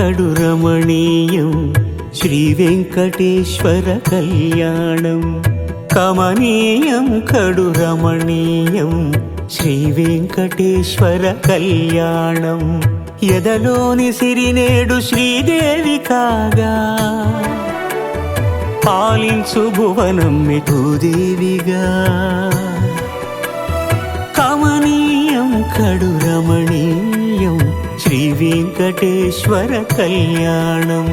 కడు రమణీయం శ్రీ వెంకటేశ్వర కళ్యాణం. కమనీయం కడు రమణీయం శ్రీ వెంకటేశ్వర కళ్యాణం. ఎదలోని సిరినేడు శ్రీదేవి కాగా పాలించు భువనం భూదేవిగా. కమనీయం కడు రమణీయం శ్రీ వెంకటేశ్వర కళ్యాణం.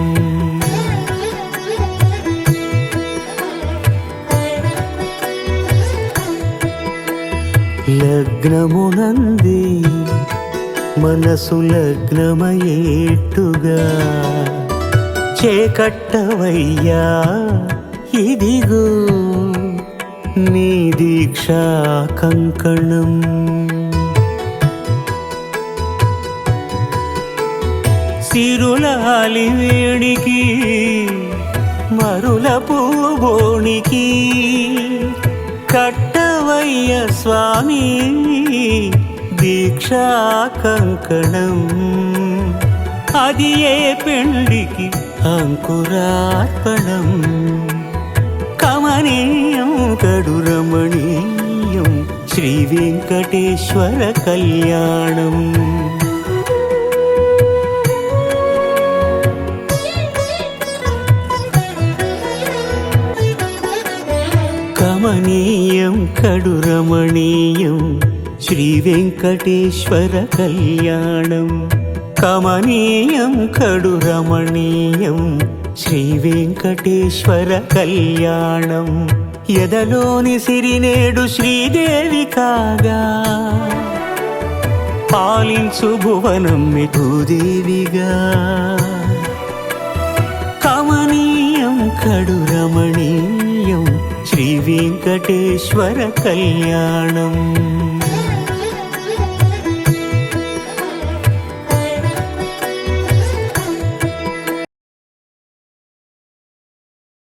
లగ్నమునందే మనసు లగ్నమయేట్టుగా చేకట్టవయ్యా ఇదిగో నీ దీక్షా కంకణం. సిరులాలి వేడికి మరుల పూబోనికి కట్టవయ్య స్వామి దీక్షా కంకణం. అది ఏ పెండికి అంకురార్పణం. కమనీయం కడు రమణీయం శ్రీ వెంకటేశ్వర కళ్యాణం. కమనీయం కడు రమణీయం శ్రీ వెంకటేశ్వర కళ్యాణం. కమనీయం కడు రమణీయం శ్రీ వెంకటేశ్వర కళ్యాణం. ఎదలోని సిరినేడు శ్రీదేవి కాగా పాలించు భువనం భూదేవిగా. కమనీయం కడు రమణీయం శ్రీ వెంకటేశ్వర కళ్యాణం.